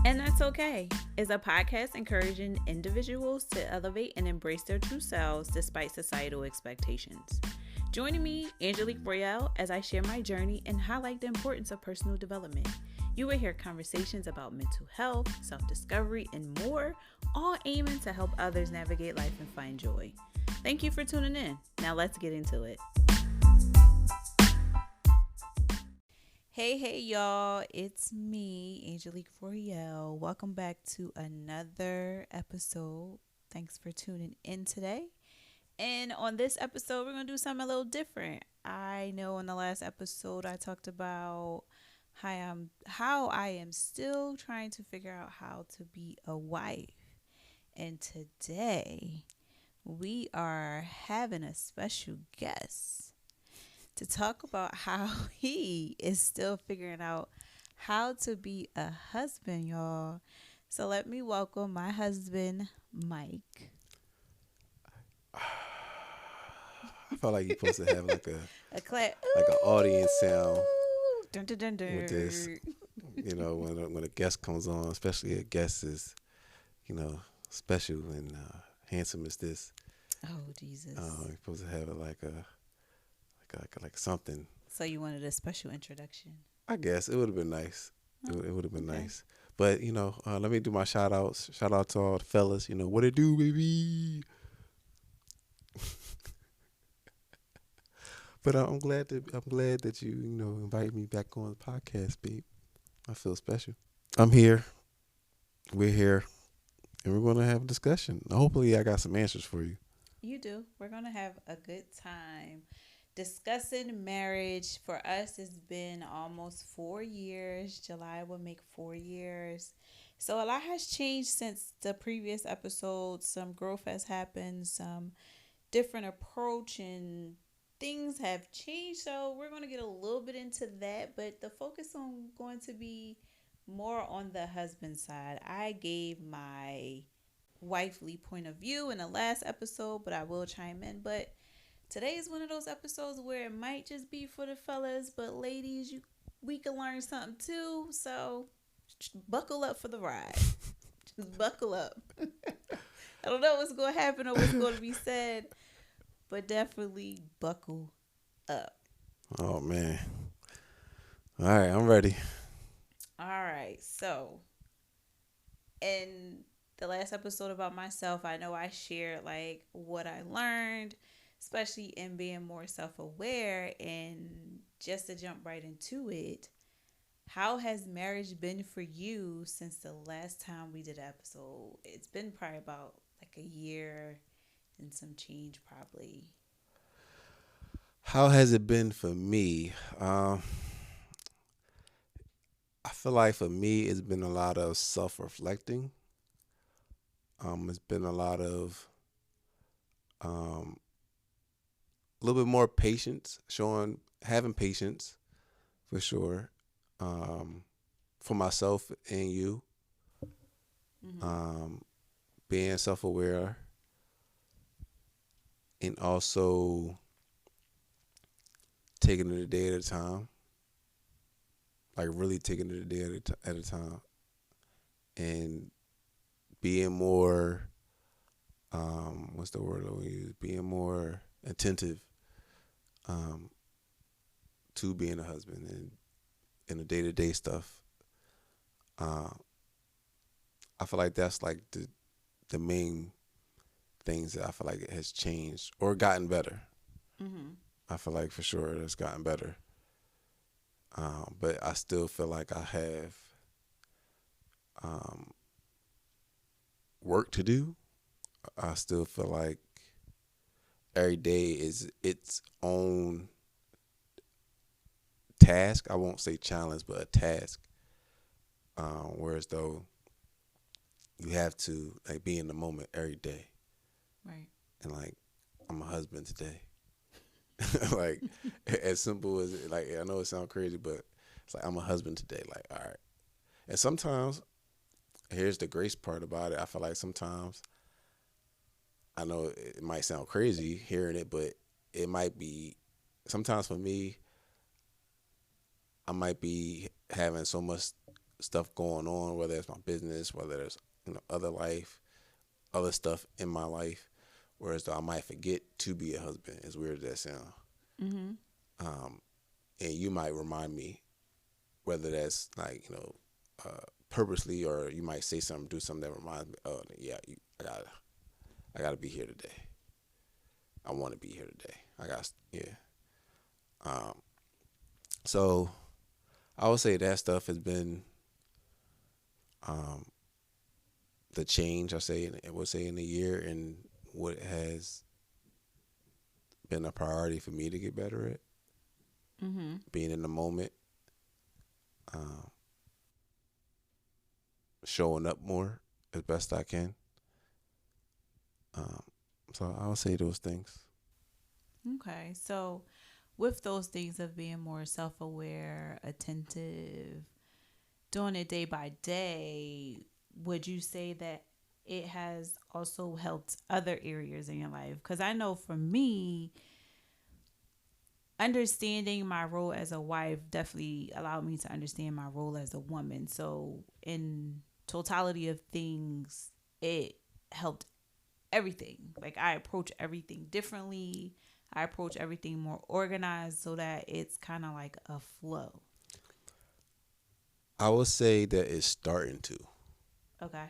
And that's okay. It's a podcast encouraging individuals to elevate and embrace their true selves despite societal expectations. Joining me, Angelique Royale, as I share my journey and highlight the importance of personal development. You will hear conversations about mental health, self-discovery, and more, all aiming to help others navigate life and find joy. Thank you for tuning in. Now let's get into it. Hey, y'all. It's me, Angelique Royale. Welcome back to another episode. Thanks for tuning in today. And on this episode, we're going to do something a little different. I know in the last episode, I talked about how I am still trying to figure out how to be a wife. And today, we are having a special guest to talk about how he is still figuring out how to be a husband, y'all. So let me welcome my husband, Mike. I felt like you're supposed to have like a clap, like an audience sound dun, dun, dun, dun. with this. You know, when a guest comes on, especially a guest is, special and handsome as this. Oh Jesus! You're supposed to have it like something. So you wanted a special introduction? I guess it would have been nice. Oh, it would have been okay. nice. But let me do my shout outs. Shout out to all the fellas. What it do, baby. But I'm glad that you invite me back on the podcast, babe. I feel special. I'm here. We're here, and we're gonna have a discussion. Hopefully, I got some answers for you. You do. We're gonna have a good time discussing marriage. For us, it's been almost 4 years. July will make 4 years. So a lot has changed since the previous episode. Some growth has happened, some different approach, and things have changed. So we're going to get a little bit into that, but the focus on going to be more on the husband side. I gave my wifely point of view in the last episode, but I will chime in. But today is one of those episodes where it might just be for the fellas, but ladies, we can learn something too. So buckle up for the ride. Just buckle up. I don't know what's going to happen or what's going to be said, but definitely buckle up. Oh man! All right, I'm ready. All right. So, in the last episode about myself, I know I shared like what I learned, especially in being more self-aware. And just to jump right into it, how has marriage been for you since the last time we did an episode? It's been probably about like a year and some change, probably. How has it been for me? I feel like for me, it's been a lot of self-reflecting. It's been a lot of a little bit more patience, having patience for sure, for myself and you. Mm-hmm. Being self-aware, and also taking it a day at a time, like really taking it a day at a time, and being more, what's the word I would use? Being more attentive to being a husband and in the day-to-day stuff. I feel like that's like the main things that I feel like it has changed or gotten better. Mm-hmm. I feel like for sure it's gotten better. But I still feel like I have work to do. I still feel like every day is its own task. I won't say challenge, but a task. Whereas though you have to like be in the moment every day. Right. And like, I'm a husband today. Like, as simple as it, like, I know it sounds crazy, but it's like I'm a husband today. Like, all right. And sometimes, here's the grace part about it. I feel like sometimes, I know it might sound crazy hearing it, but it might be, sometimes for me, I might be having so much stuff going on, whether it's my business, whether it's other life, other stuff in my life. Whereas though I might forget to be a husband, as weird as that sounds. Mhm. Um, and you might remind me, whether that's like purposely, or you might say something, do something that reminds me. Oh yeah, I gotta be here today. I want to be here today. I got yeah. Um, so I would say that stuff has been um, the change. I would say in a year, and what has been a priority for me to get better at Mhm. being in the moment, um, showing up more as best I can. Um, so I would say those things. Okay. So, with those things of being more self-aware, attentive, doing it day by day, would you say that it has also helped other areas in your life? Because I know for me, understanding my role as a wife definitely allowed me to understand my role as a woman. So, in totality of things, it helped everything. Like, I approach everything differently. I approach everything more organized so that it's kind of like a flow. I would say that it's starting to. Okay.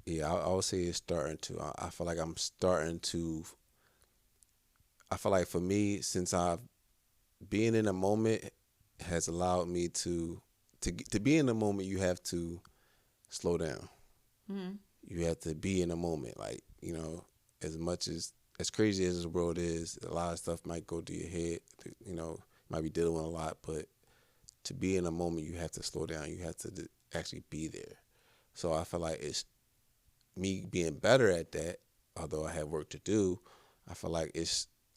Yeah, I would say it's starting to. I feel like I'm starting to. I feel like for me, since I've being in a moment has allowed me to be in the moment. You have to slow down. Mm-hmm. You have to be in the moment. Like as much as crazy as this world is, a lot of stuff might go through your head. Might be dealing with a lot, but to be in a moment, you have to slow down. You have to actually be there. So I feel like it's me being better at that. Although I have work to do, I feel like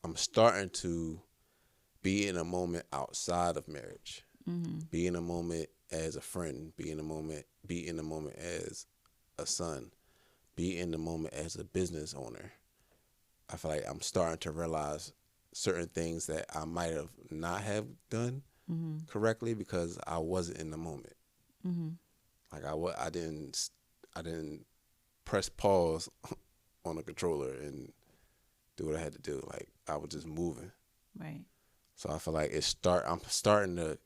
I'm starting to be in a moment outside of marriage. Mm-hmm. Be in a moment as a friend. Be in the moment as a son. Be in the moment as a business owner. I feel like I'm starting to realize certain things that I might have not have done Mm-hmm. correctly because I wasn't in the moment. Mm-hmm. Like I didn't press pause on the controller and do what I had to do. Like I was just moving. Right. So I feel like I'm starting to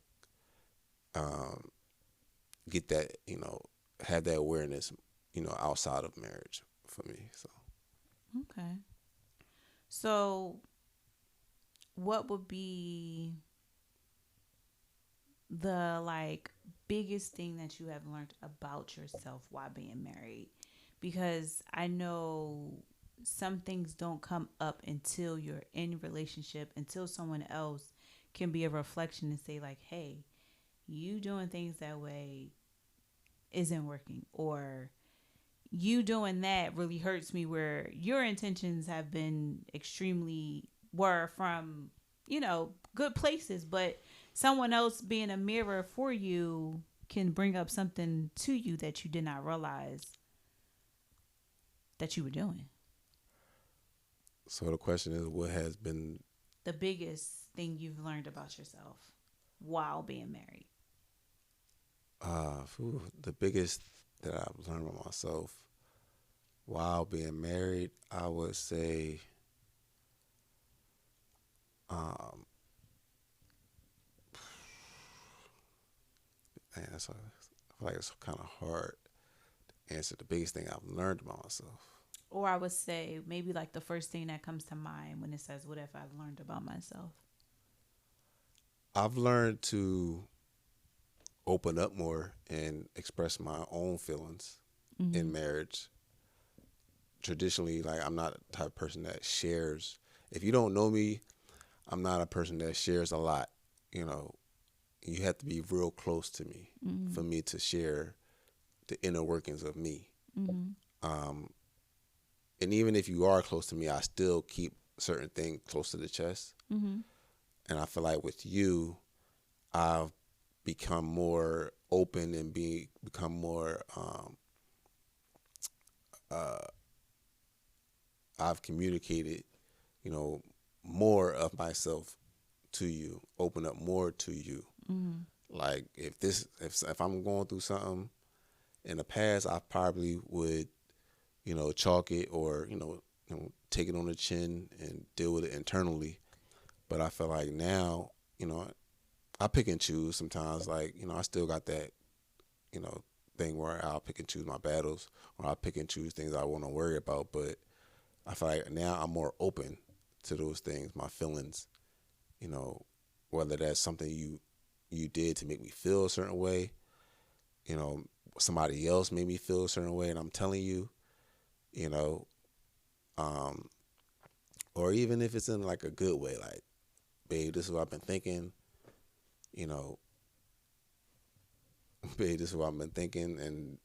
um, get that, have that awareness, outside of marriage for me. So Okay. So, what would be the like biggest thing that you have learned about yourself while being married? Because I know some things don't come up until you're in relationship, until someone else can be a reflection and say like, "Hey, you doing things that way isn't working," or you doing that really hurts me, where your intentions have been extremely were from, good places, but someone else being a mirror for you can bring up something to you that you did not realize that you were doing. so the question is, what has been The biggest thing you've learned about yourself while being married. the biggest that I've learned about myself while being married? I would say, um, man, I feel like it's kind of hard to answer. The biggest thing I've learned about myself. Or I would say maybe like the first thing that comes to mind when it says, "What have I learned about myself?" I've learned to open up more and express my own feelings Mm-hmm. in marriage. Traditionally, like I'm not the type of person that shares. If you don't know me, I'm not a person that shares a lot. You know, you have to be real close to me Mm-hmm. for me to share the inner workings of me. Mm-hmm. Um, and even if you are close to me, I still keep certain things close to the chest. Mm-hmm. And I feel like with you, I've become more open and become more. Uh, I've communicated, you know, more of myself to you, open up more to you, Mm-hmm. Like if I'm going through something in the past, I probably would, chalk it or, take it on the chin and deal with it internally. But I feel like now, you know, I pick and choose sometimes. Like, I still got that, you know, thing where I'll pick and choose my battles or I'll pick and choose things I want to worry about. But I feel like now I'm more open to those things, my feelings, you know, whether that's something you did to make me feel a certain way, you know, somebody else made me feel a certain way, and I'm telling you, you know, um, or even if it's in like a good way, like, babe, this is what I've been thinking, you know, babe, this is what I've been thinking, and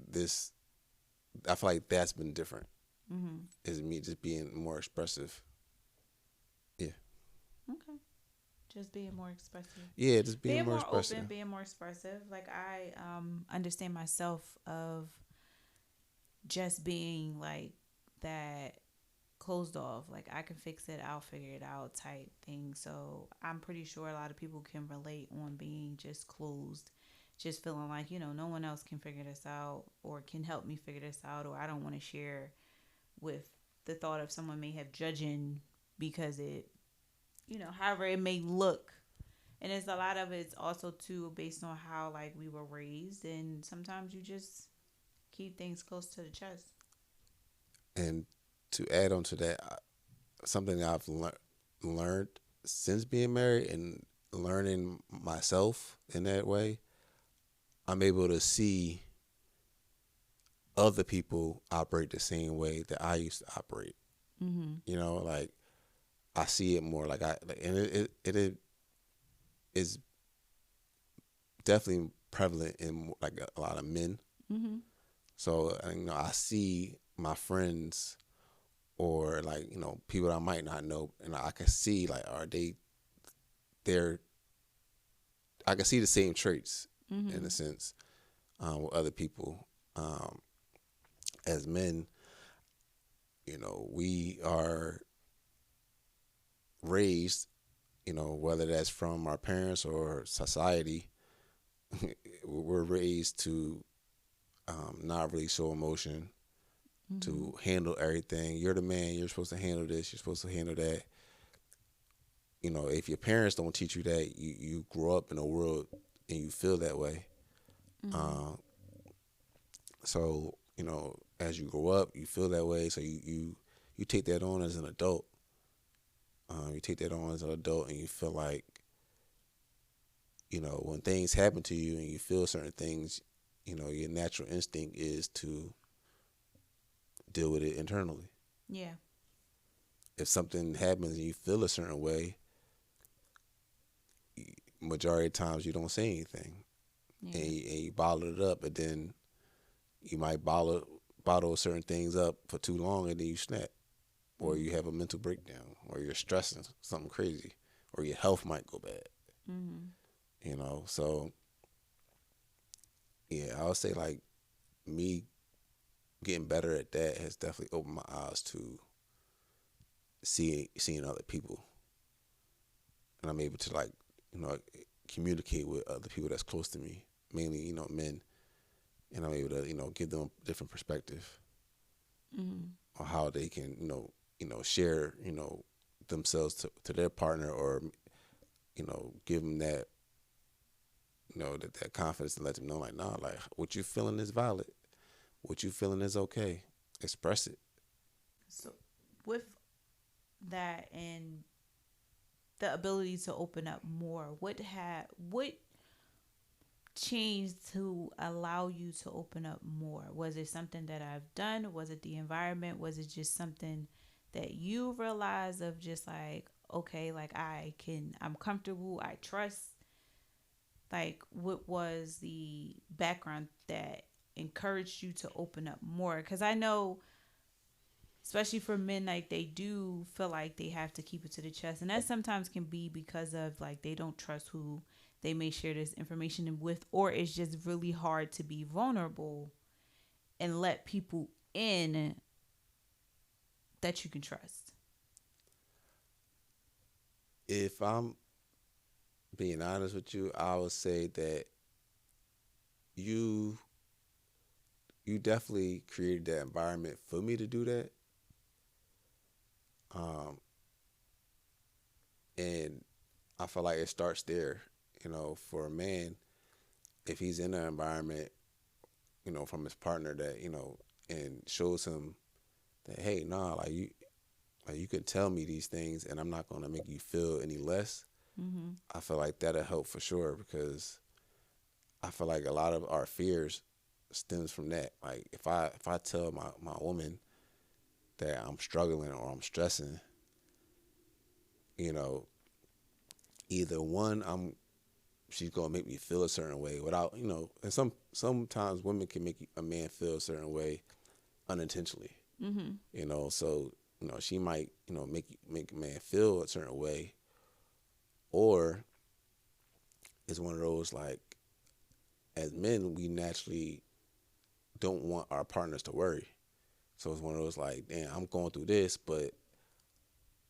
this, I feel like that's been different. Mm-hmm. Is me just being more expressive. Yeah, Okay. Just being more expressive. yeah, just being Being more more open, expressive. being more expressive. Like I understand myself of just being like that closed off. Like I can fix it, I'll figure it out type thing. So I'm pretty sure a lot of people can relate on being just closed, just feeling like, no one else can figure this out or can help me figure this out, or I don't want to share with the thought of someone may have judging because it, however it may look. And it's a lot of it's also too based on how like we were raised, and sometimes you just keep things close to the chest. And to add on to that, something that I've learned since being married and learning myself in that way, I'm able to see other people operate the same way that I used to operate. Mm-hmm. Like I see it more like and it is definitely prevalent in like a lot of men. Mm-hmm. So I see my friends or like people that I might not know, and I can see like are they're I can see the same traits in Mm-hmm. a sense with other people. Um, as men, we are raised, whether that's from our parents or society, we're raised to not really show emotion, Mm-hmm. to handle everything. You're the man. You're supposed to handle this. You're supposed to handle that. If your parents don't teach you that, you grow up in a world and you feel that way. Mm-hmm. Um, so as you grow up, you feel that way. So you take that on as an adult. You take that on as an adult, and you feel like when things happen to you and you feel certain things, your natural instinct is to deal with it internally. Yeah. If something happens and you feel a certain way, majority of times you don't say anything, and Yeah. you bottle it up, and then you might bottle certain things up for too long, and then you snap, or you Mm-hmm. have a mental breakdown, or you're stressing something crazy, or your health might go bad. Mm-hmm. So yeah, I would say like me getting better at that has definitely opened my eyes to seeing other people, and I'm able to like you know communicate with other people that's close to me, mainly men, and I'm able to give them a different perspective Mm-hmm. on how they can share themselves to their partner, or give them that that confidence to let them know like, nah, like what you feeling is valid, what you feeling is okay, express it. So with that and the ability to open up more, what changed to allow you to open up more? Was it something that I've done? Was it the environment? Was it just something that you realized of just like, okay, like I'm comfortable, I trust? Like, what was the background that encouraged you to open up more? Because I know, especially for men, like they do feel like they have to keep it to the chest, and that sometimes can be because of like they don't trust who they may share this information with, or it's just really hard to be vulnerable and let people in that you can trust. If I'm being honest with you, I would say that you you definitely created that environment for me to do that. Um, and I feel like it starts there. For a man, if he's in an environment, from his partner that and shows him that, hey, nah, like you could tell me these things, and I'm not gonna make you feel any less. Mm-hmm. I feel like that'll help for sure because I feel like a lot of our fears stems from that. Like if I tell my woman that I'm struggling or I'm stressing, you know, either one, I'm she's gonna make me feel a certain way without, and sometimes women can make a man feel a certain way unintentionally. Mm-hmm. So she might make a man feel a certain way, or it's one of those like as men we naturally don't want our partners to worry. So it's one of those like, damn, I'm going through this, but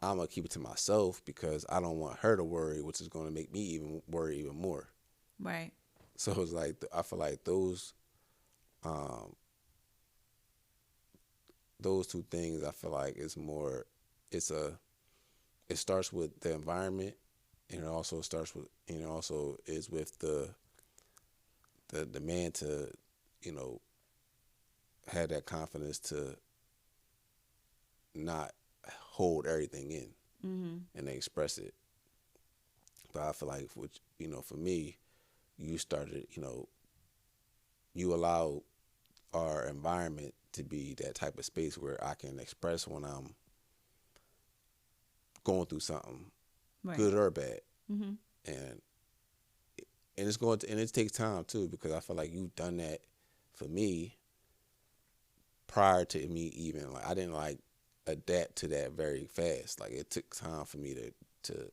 I'm gonna keep it to myself because I don't want her to worry, which is gonna make me even worry even more. Right. So it's like I feel like um, those two things. I feel like it's more. It's a. It starts with the environment, and it also starts with. Also is with the man to, you know, have that confidence to not hold everything in Mm-hmm. and they express it. But I feel like, which for me, you started. You allow our environment to be that type of space where I can express when I'm going through something, Right. good or bad, Mm-hmm. and it's going to and it takes time too because I feel like you've done that for me prior to me even like I didn't like adapt to that very fast. Like it took time for me to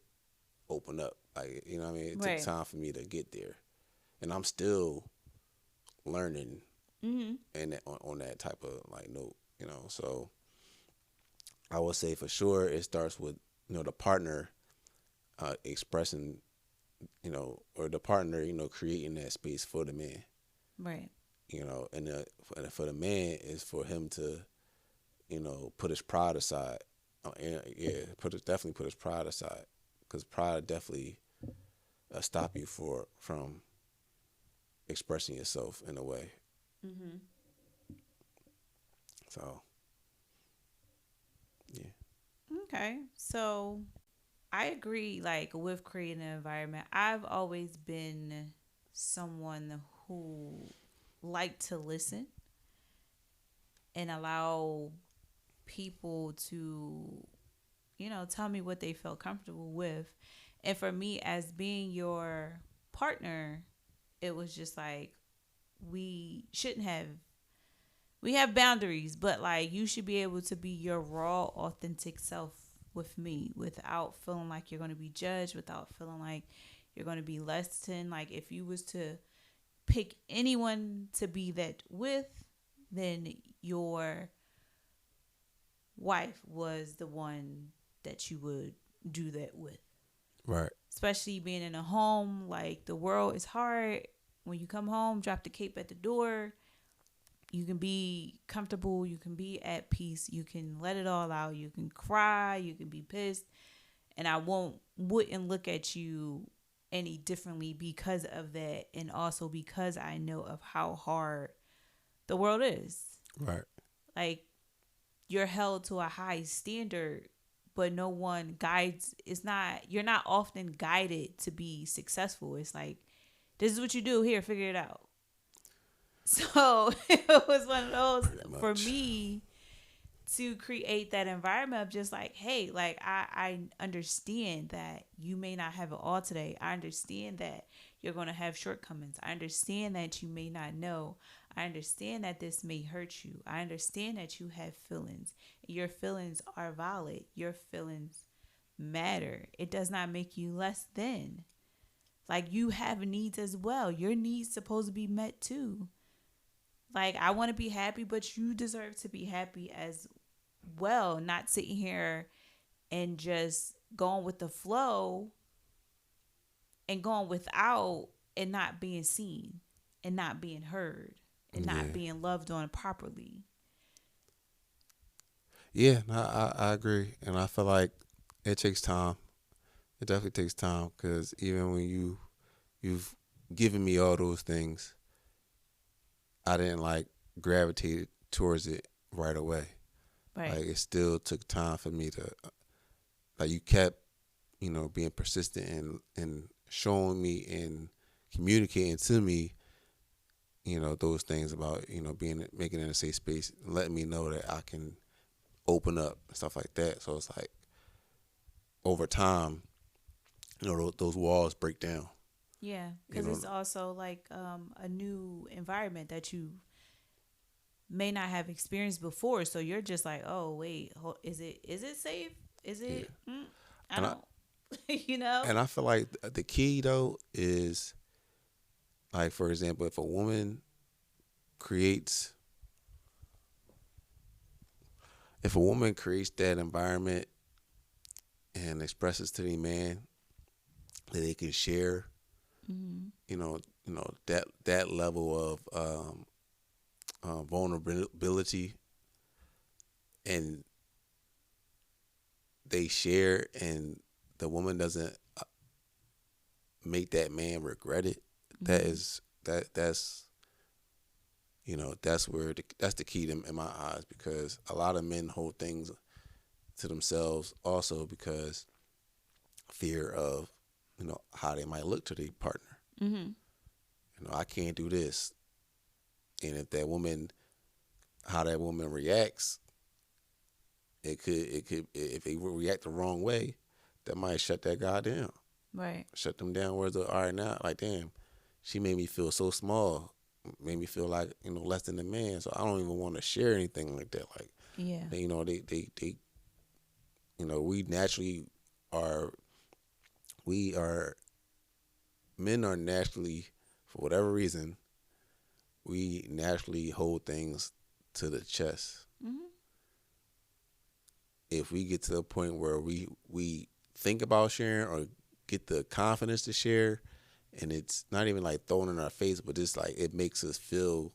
open up. Like you know what I mean? It took Right. time for me to get there, and I'm still learning Mm-hmm. and on that type of like note. So I would say for sure it starts with the partner expressing or the partner creating that space for the man. Right. And for the man is for him to put his pride aside. Yeah, definitely put his pride aside because pride definitely stop you from expressing yourself in a way. Mm-hmm. So yeah, Okay. So I agree, like with creating an environment. I've always been someone who liked to listen and allow people to, tell me what they felt comfortable with. And for me, as being your partner, it was just like we shouldn't have we have boundaries, but like you should be able to be your raw, authentic self with me without feeling like you're going to be judged, without feeling like you're going to be less than. Like if you was to pick anyone to be that with, then your wife was the one that you would do that with. right, Especially being in a home, like the world is hard. When you come home, drop the cape at the door. You can be comfortable, you can be at peace, you can let it all out, you can cry, you can be pissed, and I wouldn't look at you any differently because of that, and also because I know of how hard the world is. right, Like you're held to a high standard, but no one guides. It's not you're not often guided to be successful. It's like this is what you do here, figure it out. So it was one of those pretty for much. me to create that environment of just like, hey, like I understand that you may not have it all today. I understand that you're going to have shortcomings. I understand that you may not know. I understand that this may hurt you. I understand that you have feelings. Your feelings are valid. Your feelings matter. It does not make you less than. Like you have needs as well. Your needs supposed to be met too. Like I want to be happy, but you deserve to be happy as well, not sitting here and just going with the flow and going without and not being seen and not being heard and not Yeah. being loved on properly. Yeah, no, I agree, and I feel like it takes time. It definitely takes time because even when you've given me all those things, I didn't like gravitate towards it right away. Right. Like it still took time for me to like you kept being persistent and showing me and communicating to me those things about being making it in a safe space, letting me know that I can open up and stuff like that. So it's like over time, those walls break down. Yeah, You because know, it's also like a new environment that you may not have experienced before. So you're just like, oh wait, is it safe? Is yeah. it? I And I don't, you know. and I feel like the key though is like for example, if a woman creates that environment and expresses to the man that they can share, Hmm. that level of vulnerability, and they share, and the woman doesn't make that man regret it. That Hmm. is that's that's the key to, in my eyes, because a lot of men hold things to themselves also because fear of how they might look to their partner. Hmm. I can't do this, and if that woman, how that woman reacts, it could if they react the wrong way, that might shut that guy down, Right. shut them down. Whereas all right now, like damn, she made me feel so small, made me feel like less than a man, so I don't even want to share anything like that. Like Yeah. they we naturally are we are men are naturally, for whatever reason, we naturally hold things to the chest. Hmm. If we get to the point where we think about sharing or get the confidence to share, and it's not even like thrown in our face, but it's like it makes us feel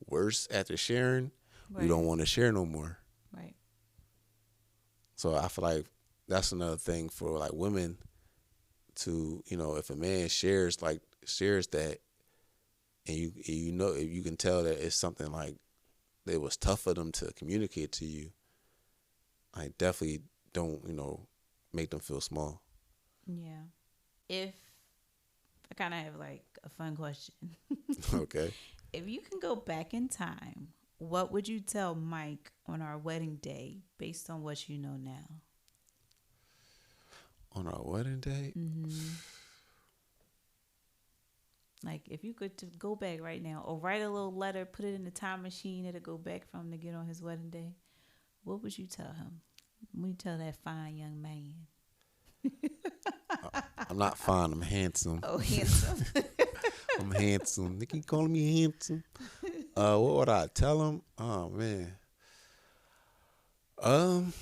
worse after sharing, we Right. don't want to share no more. Right. So I feel like that's another thing for like women to, if a man shares that, and if you can tell that it's something like it was tough for them to communicate to you, I definitely don't make them feel small. Yeah. If I kind of have like a fun question. Okay. If you can go back in time, what would you tell Mike on our wedding day based on what you know now? On our wedding day, Hmm. Like if you could go back right now or write a little letter, put it in the time machine, it'll go back for him to get on his wedding day. What would you tell him? What you tell that fine young man? I- I'm not fine. I'm handsome. Oh, handsome. I'm handsome. They keep calling me handsome. What would I tell him? Oh man. Um,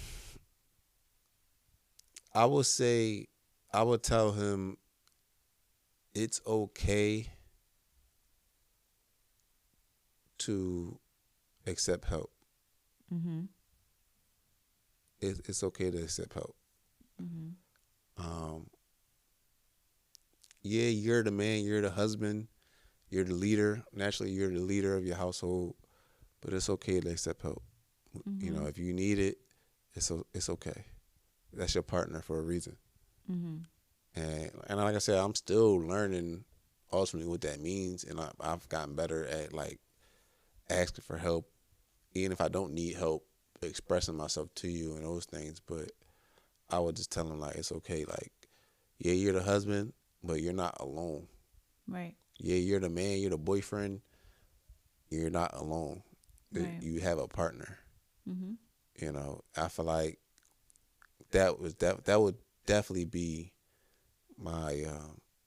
I would say, I would tell him it's okay to accept help. Mm-hmm. It's okay to accept help. Mm-hmm. Um, yeah, you're the man, you're the husband, you're the leader. Naturally, you're the leader of your household, but it's okay to accept help. Mm-hmm. If you need it, it's okay. That's your partner for a reason. Mm-hmm. And like I said, I'm still learning ultimately what that means, and I've gotten better at like asking for help, even if I don't need help, expressing myself to you and those things. But I would just tell him like it's okay. Like, yeah, you're the husband, but you're not alone. Right. Yeah, you're the man, you're the boyfriend. You're not alone. Right. You have a partner. Mm-hmm. I feel like that would definitely be my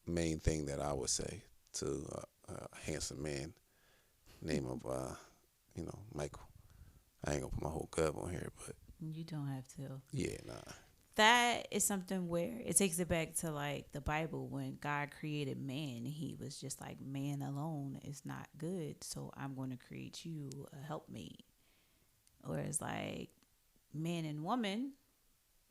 main thing that I would say to a handsome man name of Michael. I ain't gonna put my whole gub on here, but You don't have to. yeah, nah. that is something where it takes it back to like the Bible when God created man. He was just like, man alone is not good, so I'm going to create you a helpmate. Whereas like man and woman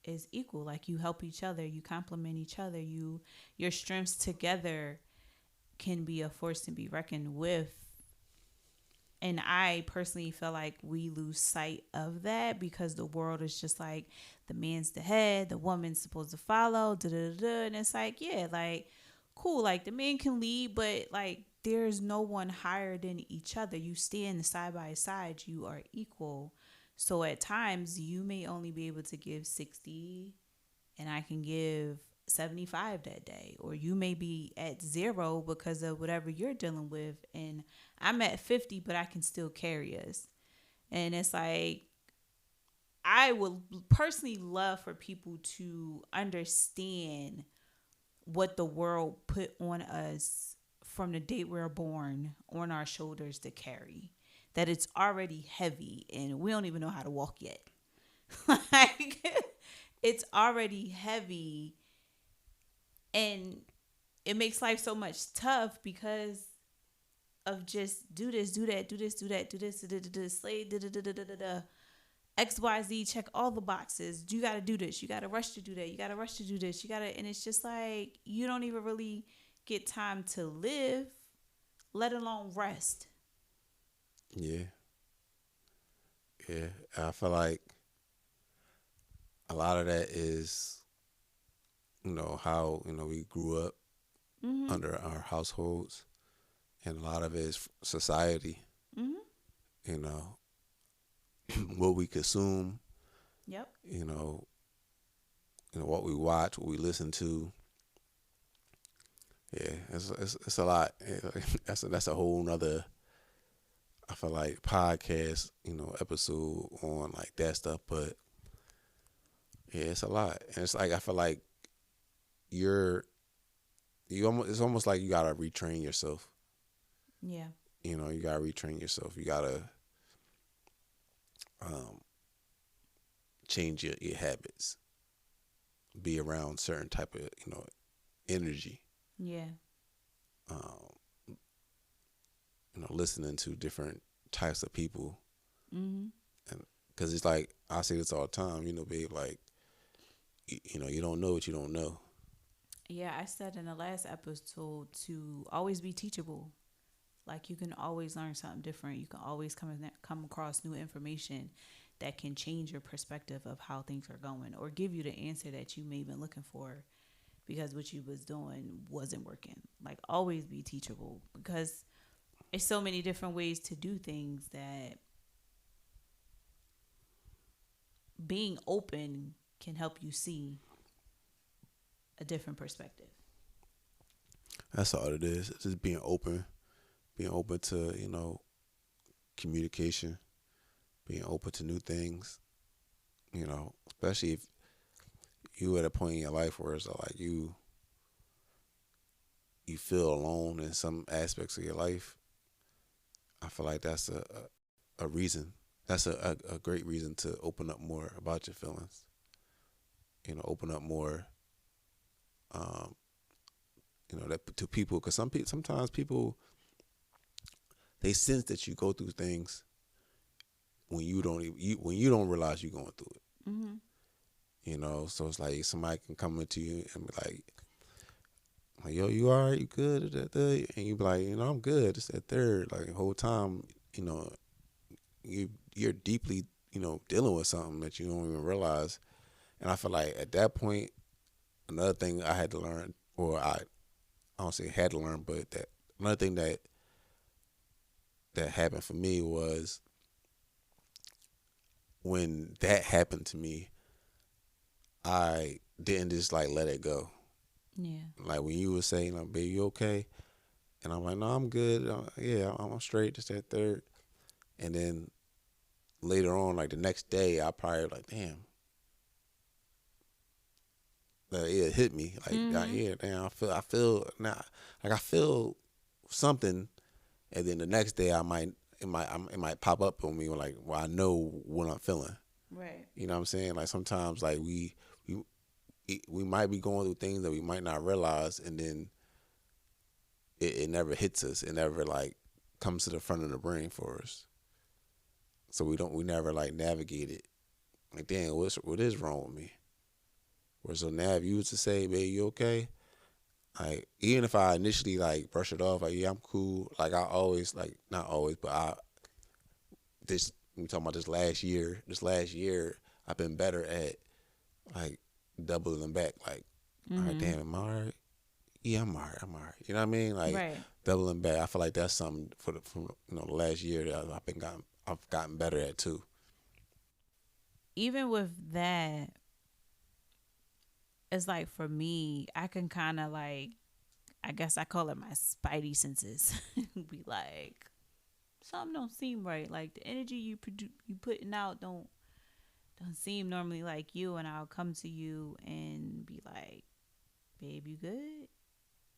is equal. Like you help each other, you complement each other, your strengths together can be a force to be reckoned with. And I personally feel like we lose sight of that because the world is just like the man's the head, the woman's supposed to follow, da da da. And it's like, yeah, like cool, like the man can lead, but like there's no one higher than each other. You stand side by side, you are equal. So at times you may only be able to give 60 and I can give 75 that day. Or you may be at zero because of whatever you're dealing with. And I'm at 50, but I can still carry us. And it's like, I would personally love for people to understand what the world put on us from the date we're born on our shoulders to carry. That it's already heavy and we don't even know how to walk yet. Like, it's already heavy and it makes life so much tough because of just do this, do that, do this, do that, do this, slay, XYZ, check all the boxes. You got to do this. You got to rush to do that. You got to rush to do this. You got to, and it's just like you don't even really get time to live, let alone rest. Yeah. Yeah. I feel like a lot of that is, how, we grew up Mm-hmm. under our households, and a lot of it is society, Mm-hmm. you know, what we consume, Yep. you know, what we watch, what we listen to. Yeah, it's a lot. That's a whole nother, I feel like, podcast, episode on like that stuff. But yeah, it's a lot, and it's like I feel like you're you almost it's almost like you gotta retrain yourself. Yeah. You gotta retrain yourself. You gotta um, change your habits. Be around certain type of energy. Yeah. Um, listening to different types of people, Mm-hmm. and because it's like I say this all the time, babe, like you don't know what you don't know. Yeah, I said in the last episode to always be teachable. Like you can always learn something different. You can always come across new information that can change your perspective of how things are going or give you the answer that you may have been looking for because what you was doing wasn't working. Like always be teachable because there's so many different ways to do things that being open can help you see a different perspective. That's all it is. It's just being open to communication, being open to new things. Especially if you at a point in your life where it's like you feel alone in some aspects of your life. I feel like that's a reason. That's a great reason to open up more about your feelings. Open up more. Um, that to people, because sometimes people, they sense that you go through things when when you don't realize you're going through it. Mm-hmm. So it's like somebody can come into you and be like, yo, you all right? You good? And you be like, I'm good. It's that third. Like the whole time, you're deeply, dealing with something that you don't even realize. And I feel like at that point, another thing I had to learn, or I don't say had to learn, but that another thing that happened for me was when that happened to me, I didn't just like let it go. Yeah. Like when you were saying, like, babe, you okay? And I'm like, no, I'm good. Yeah, I'm straight. Just that third. And then later on, like the next day, I probably like, damn. It hit me. Like, Mm-hmm. yeah, damn, I feel now, like I feel something. And then the next day, it might pop up on me like, well, I know what I'm feeling. Right. You know what I'm saying? Like sometimes, like we we might be going through things that we might not realize, and then it never hits us. It never like comes to the front of the brain for us. So we never like navigate it. Like, damn, what is wrong with me? Where so now if you was to say, babe, you okay? Like, even if I initially like brush it off, like, yeah, I'm cool. Like, I always, like, not always, but this, we talking about this last year, I've been better at like doubling back. Like, all right, Mm-hmm. damn, am I all right? Yeah, I'm all right. I'm all right. You know what I mean? Like, Right. doubling back. I feel like that's something from the last year that I've gotten better at too. Even with that, it's like for me, I can kind of like, I guess I call it my spidey senses. Be like, something don't seem right. Like the energy you putting out don't seem normally like you, and I'll come to you and be like, babe, you good?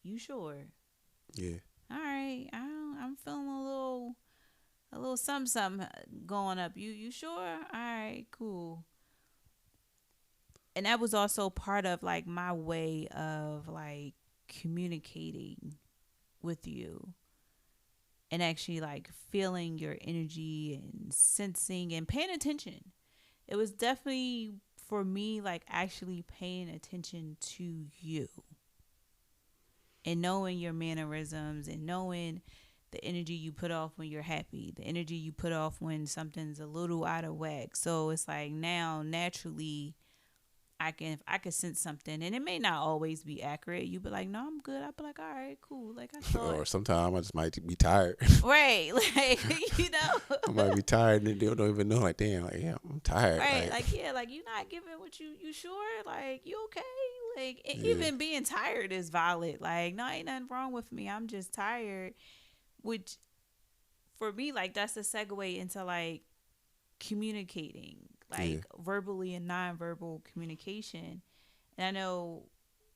You sure? Yeah, All right, I'm feeling a little something something going up. You sure? All right, cool. And that was also part of like my way of like communicating with you and actually like feeling your energy and sensing and paying attention. It was definitely for me like actually paying attention to you and knowing your mannerisms and knowing the energy you put off when you're happy, the energy you put off when something's a little out of whack. So it's like now naturally if I can sense something and it may not always be accurate, you be like, no, I'm good. I'll be like, all right, cool. Like I thought. or sometimes I just might be tired. Right. Like, you know. I might be tired and they don't even know. Like, damn, like, yeah, I'm tired. Right. Like, Like, yeah, like you not giving what you sure? Like, you okay? Like yeah, even being tired is valid. Like, no, ain't nothing wrong with me. I'm just tired. Which for me, like that's a segue into like communicating, yeah, like verbally and nonverbal communication. And I know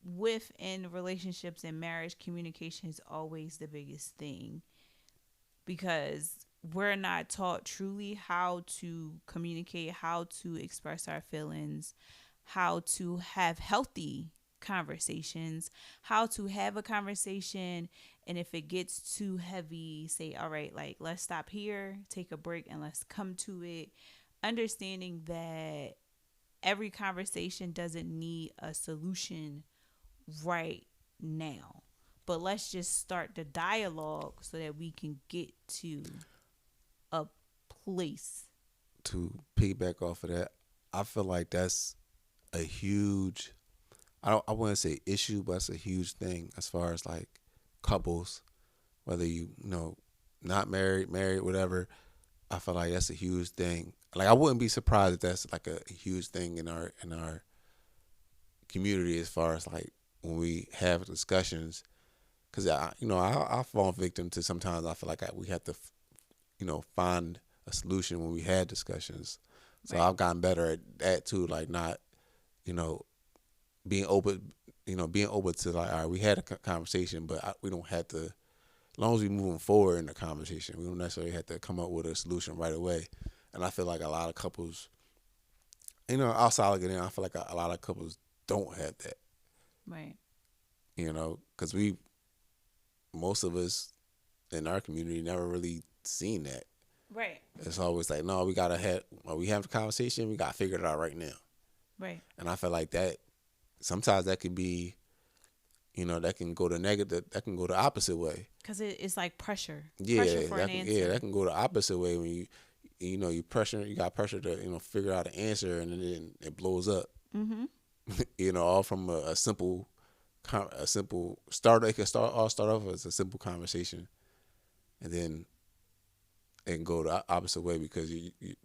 within relationships and marriage, communication is always the biggest thing because we're not taught truly how to communicate, how to express our feelings, how to have healthy conversations, how to have a conversation. And if it gets too heavy, say, all right, like let's stop here, take a break, and let's come to it. Understanding that every conversation doesn't need a solution right now. But let's just start the dialogue so that we can get to a place. to piggyback off of that, I feel like that's a huge. I wouldn't say issue, but it's a huge thing as far as like couples, whether not married, married, whatever. I feel like that's a huge thing. Like, I wouldn't be surprised if that's like a huge thing in our community as far as like when we have discussions. Because I fall victim to sometimes I feel like we have to find a solution when we had discussions. So Right. I've gotten better at that too, like not you know being open, being open to like, all right, we had a conversation, but we don't have to. As long as we moving forward in the conversation, we don't necessarily have to come up with a solution right away. And I feel like a lot of couples, outside looking in, I feel like a lot of couples don't have that. Right. Because most of us in our community never really seen that. Right. It's always like, no, we gotta have, when we have the conversation, we gotta figure it out right now. Right. And I feel like that sometimes that could be, that can go the negative, that can go the opposite way. Because it's like pressure. Pressure Yeah, for an that answer. can go the opposite way when you got pressure to figure out an answer, and then it blows up. Mm-hmm. All from a simple, a simple start. It can start off as a simple conversation, and then it can go the opposite way because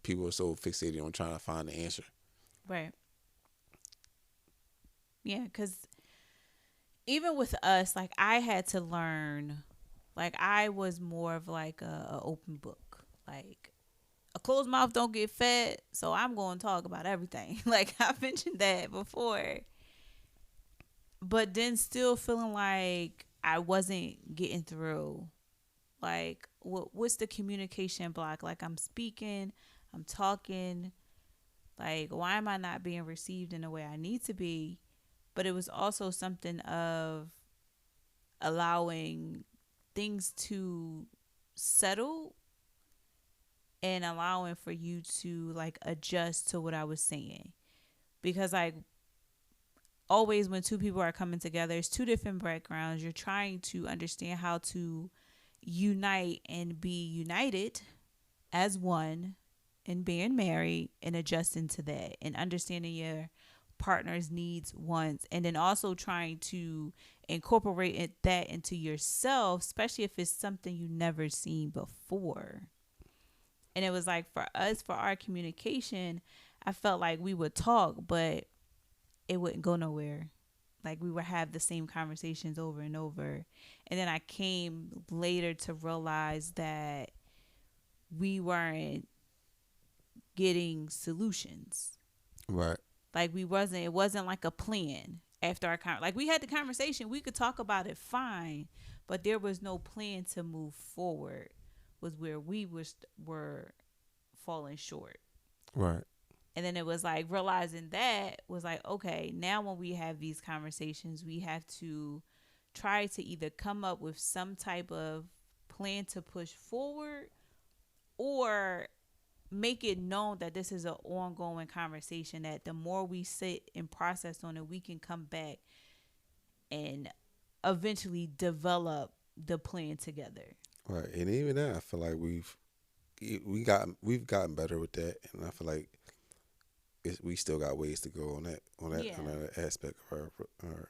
people are so fixated on trying to find the answer. Right. Yeah. Because even with us, like I had to learn, like I was more of like a open book. Like a closed mouth don't get fed, so I'm going to talk about everything. Like I mentioned that before, but then still feeling like I wasn't getting through. Like what's the communication block? Like I'm speaking, I'm talking. Like why am I not being received in the way I need to be? but it was also something of allowing things to settle and allowing for you to like adjust to what I was saying. Because like always when two people are coming together, it's two different backgrounds. You're trying to understand how to unite and be united as one and being married and adjusting to that and understanding your partner's needs, wants, and then also trying to incorporate that into yourself, especially if it's something you never seen before. And it was like for us, for our communication, I felt like we would talk, but it wouldn't go nowhere. Like we would have the same conversations over and over. And then I came later to realize that we weren't getting solutions. Right. Like it wasn't like a plan after like we had the conversation, we could talk about it fine, but there was no plan to move forward was where we were falling short. Right. And then it was like realizing that was like, okay, now when we have these conversations, we have to try to either come up with some type of plan to push forward or make it known that this is an ongoing conversation, that the more we sit and process on it, we can come back and eventually develop the plan together. Right. And even that, I feel like we've gotten better with that, and I feel like we still got ways to go on Yeah. on that aspect of our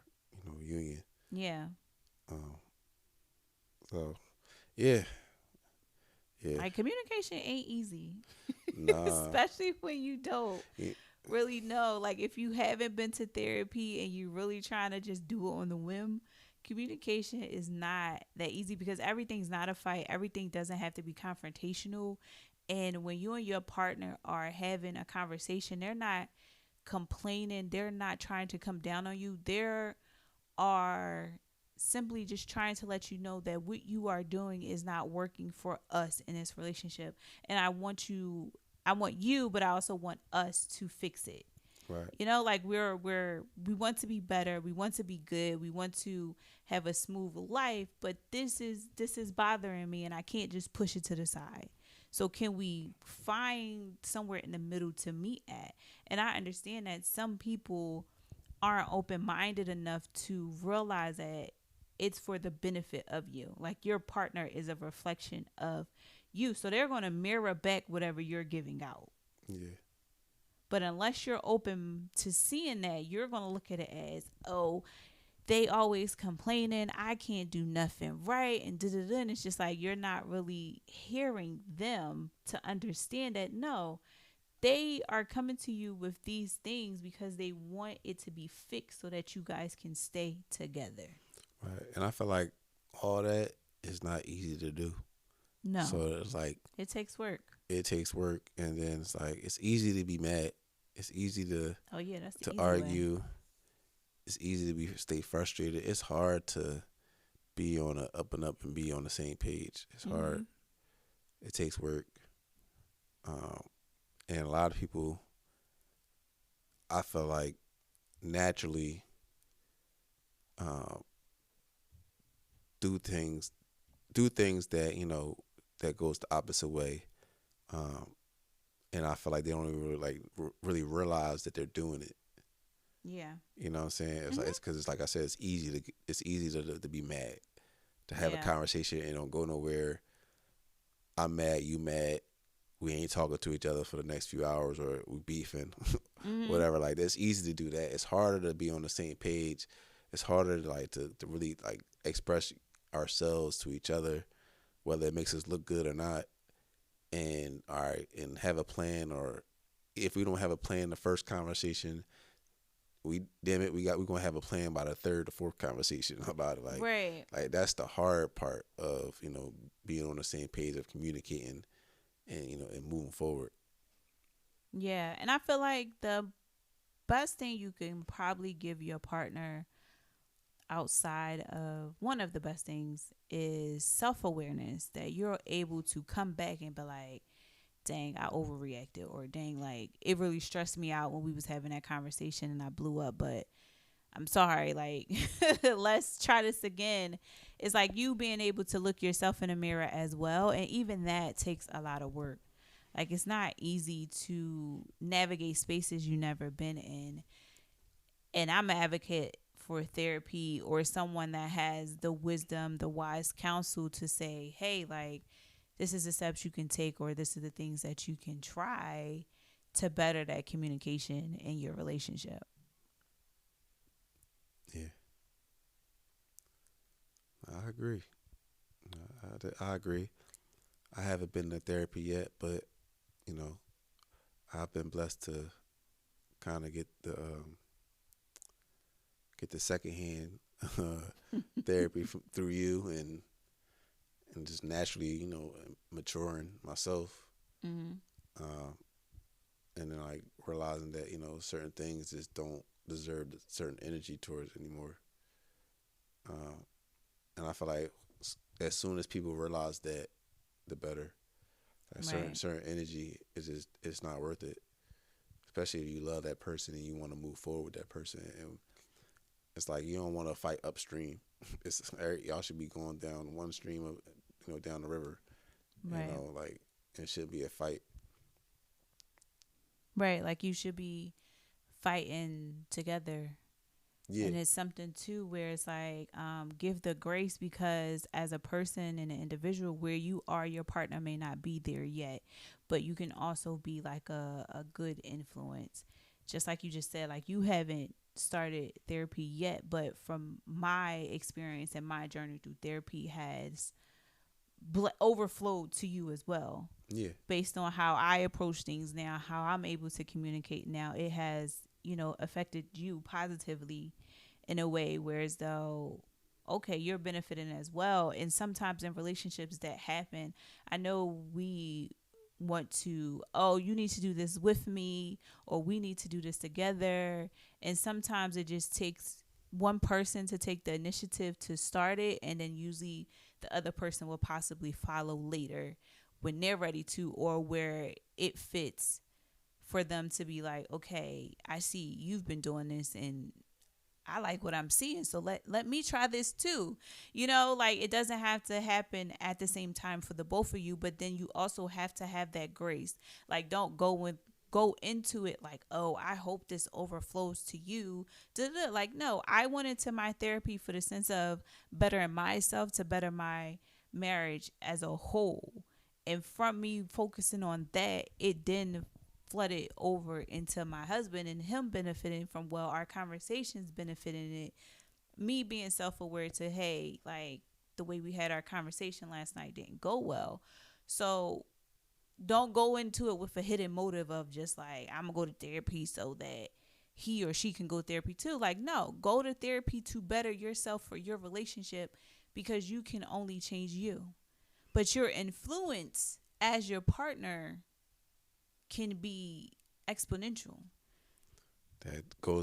union. Yeah. Um, so yeah, yeah, Like communication ain't easy. nah, Especially when you don't yeah, really know. Like if you haven't been to therapy and you really trying to just do it on the whim, communication is not that easy because everything's not a fight. Everything doesn't have to be confrontational. And when you and your partner are having a conversation, they're not complaining, they're not trying to come down on you. They are simply just trying to let you know that what you are doing is not working for us in this relationship. And I want you, but I also want us to fix it. right, You know, like we want to be better, we want to be good, we want to have a smooth life, but this is bothering me and I can't just push it to the side. So can we find somewhere in the middle to meet at? And I understand that some people aren't open-minded enough to realize that it's for the benefit of you. Like your partner is a reflection of you. So they're going to mirror back whatever you're giving out. yeah, But unless you're open to seeing that, you're going to look at it as, oh, they always complaining. I can't do nothing right. And da da da. And it's just like you're not really hearing them to understand that no, they are coming to you with these things because they want it to be fixed so that you guys can stay together. right. And I feel like all that is not easy to do. No, So it's like it takes work. it takes work, and then it's like it's easy to be mad. It's easy Oh yeah, that's the to easy way. argue. It's easy to stay frustrated. It's hard to be on a up and up and be on the same page. It's hard. Mm-hmm. It takes work. Um, and a lot of people, I feel like, naturally um, do things that that goes the opposite way. Um, and I feel like they don't even really, really realize that they're doing it. Yeah. You know what I'm saying? It's Mm-hmm. like it's because it's like I said, it's easy to be mad, to have a Yeah. conversation and don't go nowhere. I'm mad, you mad. We ain't talking to each other for the next few hours, or we beefing, Mm-hmm. whatever. Like it's easy to do that. It's harder to be on the same page. It's harder to to really express ourselves to each other, whether it makes us look good or not. And all right, and have a plan, or if we don't have a plan the first conversation, we're gonna have a plan by the third or fourth conversation about it. Right. Like that's the hard part of being on the same page, of communicating and and moving forward. Yeah. And I feel like the best thing you can probably give your partner outside of one of the best things is self awareness, that you're able to come back and be like, dang, I overreacted, or dang, like it really stressed me out when we was having that conversation and I blew up, but I'm sorry, like let's try this again. It's like you being able to look yourself in the mirror as well, and even that takes a lot of work. Like it's not easy to navigate spaces you never been in. And I'm an advocate for therapy or someone that has the wisdom, the wise counsel to say, hey, like, this is the steps you can take, or this is the things that you can try to better that communication in your relationship. Yeah, I agree. I agree. I haven't been to therapy yet, but you know, I've been blessed to kind of get the secondhand therapy through you, and just naturally, maturing myself, Mm-hmm. uh, and then like realizing that certain things just don't deserve certain energy towards anymore. Uh, and I feel like as soon as people realize that, the better. Like Right. certain energy is just it's not worth it, especially if you love that person and you want to move forward with that person. And it's like you don't want to fight upstream. Y'all should be going down one stream of down the river. Right. Like it should be a fight. Right. Like you should be fighting together. Yeah, And it's something too where it's like give the grace, because as a person and an individual, where you are, your partner may not be there yet, but you can also be like a good influence. Just like you just said, like you haven't started therapy yet, but from my experience and my journey through therapy has overflowed to you as well. yeah, Based on how I approach things now, how I'm able to communicate now, it has, affected you positively in a way, whereas though, okay, you're benefiting as well. And sometimes in relationships that happen, I know we want to, oh, you need to do this with me, or we need to do this together. And sometimes it just takes one person to take the initiative to start it, and then usually the other person will possibly follow later when they're ready to, or where it fits for them to be like, okay, I see you've been doing this and I like what I'm seeing, so let me try this too. Like it doesn't have to happen at the same time for the both of you, but then you also have to have that grace. Like don't go into it like, oh, I hope this overflows to you. Da-da-da. Like, no, I went into my therapy for the sense of bettering myself to better my marriage as a whole. And from me focusing on that, it then flooded over into my husband and him benefiting from, well, our conversations benefiting it, me being self-aware to, hey, like the way we had our conversation last night didn't go well. So don't go into it with a hidden motive of just like, I'm gonna go to therapy so that he or she can go to therapy too. Like, no, go to therapy to better yourself for your relationship, because you can only change you, but your influence as your partner can be exponential.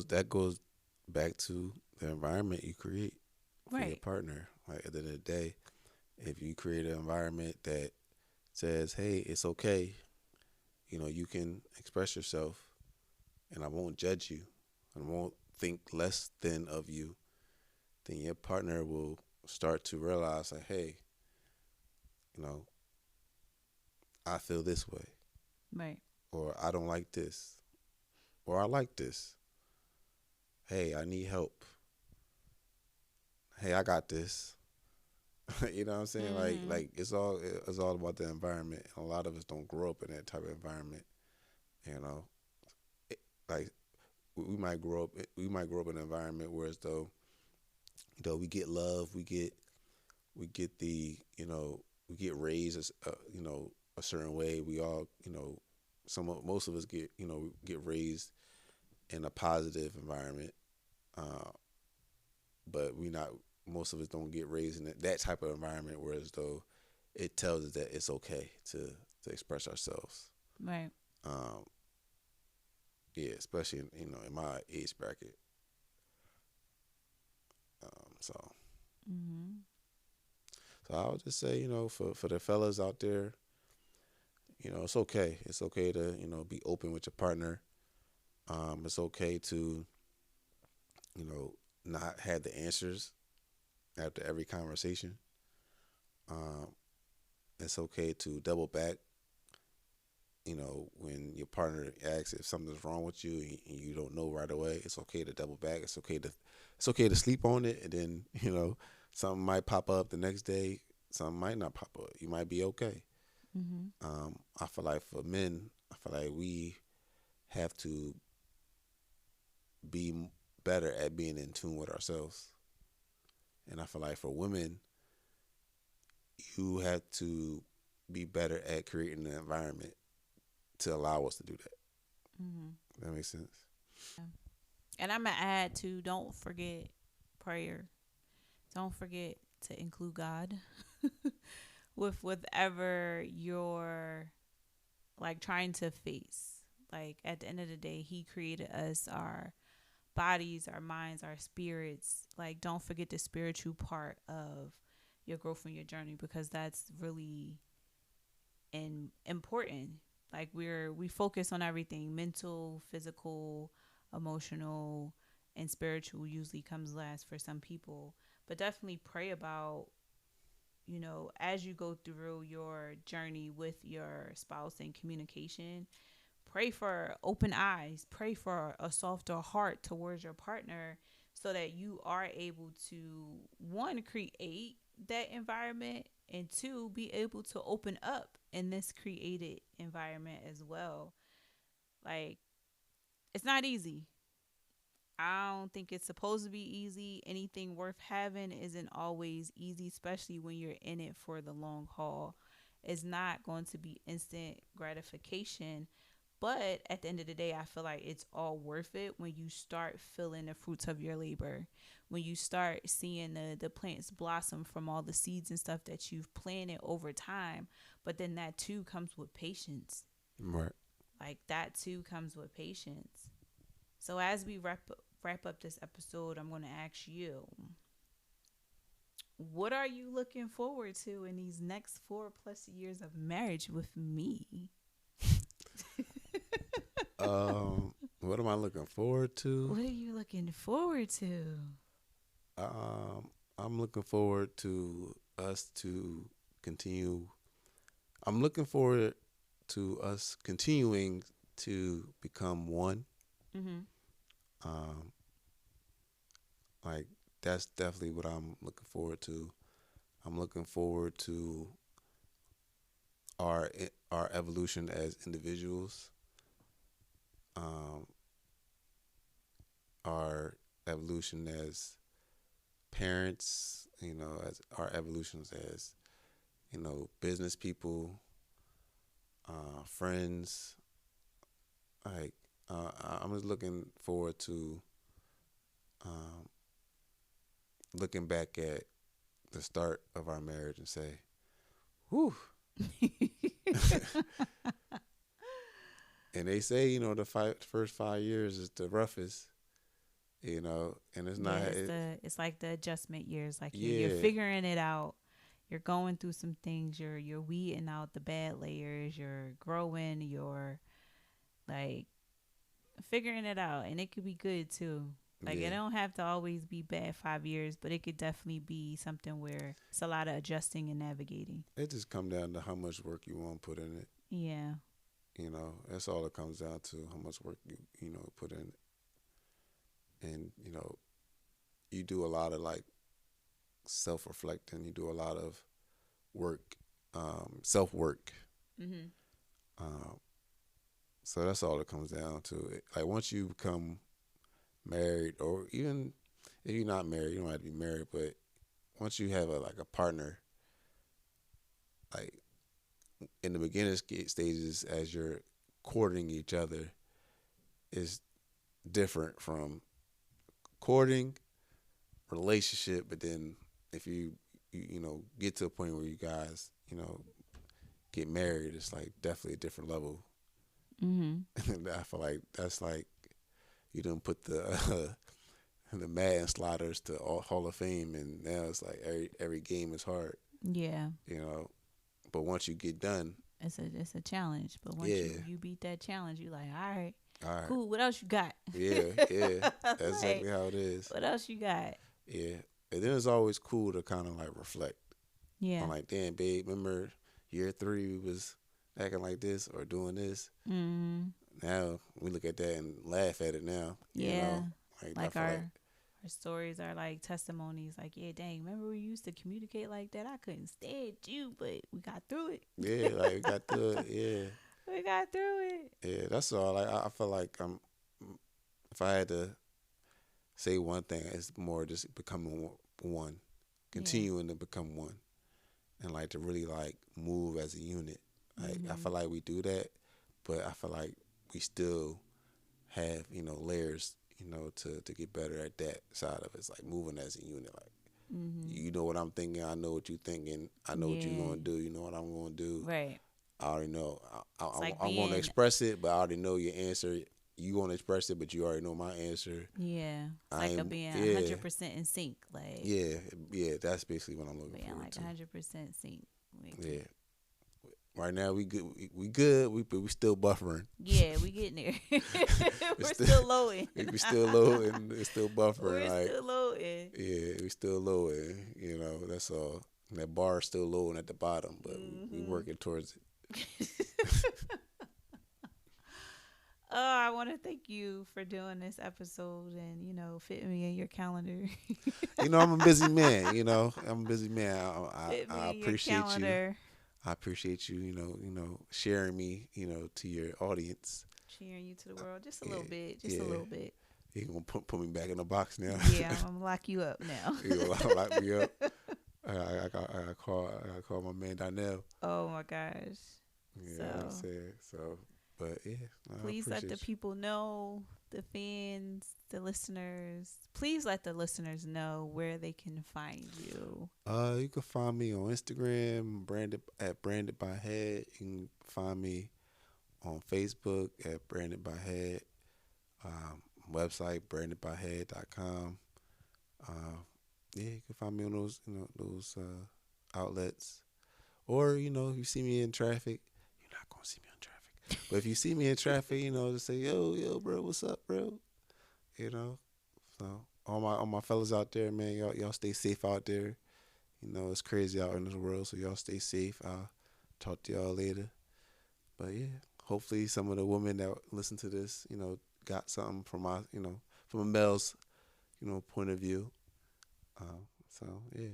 that goes back to the environment you create for your Right. partner. Like at the end of the day, if you create an environment that says, "Hey, it's okay. You can express yourself, and I won't judge you, and I won't think less than of you," then your partner will start to realize, like, "Hey, you know, I feel this way, Right. or I don't like this, or I like this. Hey, I need help. Hey, I got this." You know what I'm saying? Like, Mm-hmm. like it's all about the environment. And a lot of us don't grow up in that type of environment. You know, it, like we might grow up in an environment where as though we get love, we get we get raised as a certain way. We all most of us get raised in a positive environment, uh, but we not most of us don't get raised in that type of environment where as though it tells us that it's okay to express ourselves. Right. Um, yeah, especially in my age bracket. So Mm-hmm. so I would just say for the fellas out there, it's okay. It's okay to be open with your partner. It's okay to you know, not have the answers after every conversation. Um, it's okay to double back. When your partner asks if something's wrong with you and you don't know right away, it's okay to double back. It's okay to sleep on it, and then something might pop up the next day. Something might not pop up. You might be okay. Mm-hmm. I feel like for men, I feel like we have to be better at being in tune with ourselves, and I feel like for women, you have to be better at creating an environment to allow us to do that. Mm-hmm. That makes sense. Yeah. And I'm gonna add to, don't forget prayer. Don't forget to include God with whatever you're like trying to face. Like at the end of the day, He created us, our bodies, our minds, our spirits. Like don't forget the spiritual part of your growth and your journey, because that's really important. Like we focus on everything: mental, physical, emotional, and spiritual usually comes last for some people. But definitely pray about, as you go through your journey with your spouse and communication, pray for open eyes, pray for a softer heart towards your partner, so that you are able to, one, create that environment, and two, be able to open up in this created environment as well. Like, it's not easy. I don't think it's supposed to be easy. Anything worth having isn't always easy, especially when you're in it for the long haul. It's not going to be instant gratification, but at the end of the day, I feel like it's all worth it when you start feeling the fruits of your labor. When you start seeing the plants blossom from all the seeds and stuff that you've planted over time. But then that too comes with patience. Right. Like that too comes with patience. So as we wrap up this episode, I'm going to ask you, what are you looking forward to in these next 4+ years of marriage with me? What am I looking forward to? What are you looking forward to? I'm looking forward to us to continue. I'm looking forward to us continuing to become one. Mm-hmm. Um, like that's definitely what I'm looking forward to. I'm looking forward to our evolution as individuals, um, our evolution as parents, as our evolutions as business people, friends. Like I'm just looking forward to um, looking back at the start of our marriage and say, "Whew." And they say, the first 5 years is the roughest, and it's Yeah, not. it's like the adjustment years. Like you're Yeah, figuring it out. You're going through some things. You're weeding out the bad layers. You're growing. You're like figuring it out, and it could be good too. Like it yeah. don't have to always be bad 5 years, but it could definitely be something where it's a lot of adjusting and navigating. It just come down to how much work you want to put in it. Yeah. That's all it comes down to. How much work you put in it, and you do a lot of like self reflecting. You do a lot of work, self work. Mhm. Um, so that's all it comes down to. Like once you become married, or even if you're not married, you don't have to be married. But once you have a partner, like in the beginning stages, as you're courting each other, is different from courting, relationship. But then if you get to a point where you guys get married, it's like definitely a different level. Mhm. And I feel like that's like you didn't put the Madden sliders to Hall of Fame, and now it's like every game is hard, Yeah. you know. But once you get done, It's a challenge, but once yeah, you beat that challenge, you like, all right. All right. Cool. What else you got? Yeah, yeah. That's exactly how it is. What else you got? Yeah. And then it's always cool to kind of like reflect. Yeah. I'm like, damn, babe, remember year 3 we was acting like this or doing this? Mm-hmm. Now we look at that and laugh at it now. Yeah. You know? Like our stories are like testimonies. Like, yeah, dang, remember we used to communicate like that? I couldn't stand you, but we got through it. Yeah, like we got through it. Yeah. We got through it. Yeah, that's all. Like I feel like if I had to say one thing, it's more just becoming one, continuing to become one, and like to really like move as a unit. Like I feel like we do that, but I feel like we still have layers to get better at that side of it. It's like moving as a unit. Like you know what I'm thinking, I know what you're thinking, I know what you're gonna do, you know what I'm gonna do. Right. I already know. Like I'm gonna express it, but I already know your answer. You gonna express it, but you already know my answer. Yeah. It's like being 100% in sync. Like yeah. That's basically what I'm looking being for. Like 100% sync. Yeah. Right now we good. We good. But we still buffering. Yeah, we getting there. We're still loading. We still loading. It's still buffering. We're still loading. Yeah, we still loading. You know, that's all. And that bar is still loading at the bottom, but we working towards it. I want to thank you for doing this episode and fitting me in your calendar. I'm a busy man. I'm a busy man. I appreciate you. I appreciate you. Sharing me, to your audience. Sharing you to the world, just a little bit, a little bit. You gonna put me back in the box now? Yeah, I'm gonna lock you up now. You gonna lock me up? I got call my man Donnell. Oh my gosh. You know what I'm saying? So, but yeah. Please let the people know, the fans, the listeners. Please let the listeners know where they can find you. You can find me on Instagram, branded by Head. You can find me on Facebook at Branded by Head. Website brandedbyhead.com. Yeah, you can find me on those outlets. Or, if you see me in traffic, you're not going to see me on traffic. But if you see me in traffic, just say, yo, bro, what's up, bro? So all my fellas out there, man, y'all stay safe out there. It's crazy out in this world, so y'all stay safe. I'll talk to y'all later. But yeah, hopefully some of the women that listen to this, got something from my, from a male's, point of view. So yeah.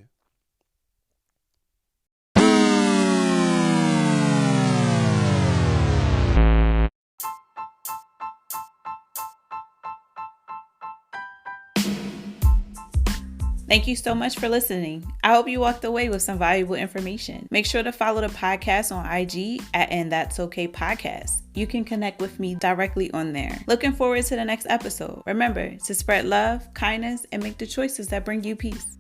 Thank you so much for listening. I hope you walked away with some valuable information. Make sure to follow the podcast on IG at And That's Okay Podcast. You can connect with me directly on there. Looking forward to the next episode. Remember to spread love, kindness, and make the choices that bring you peace.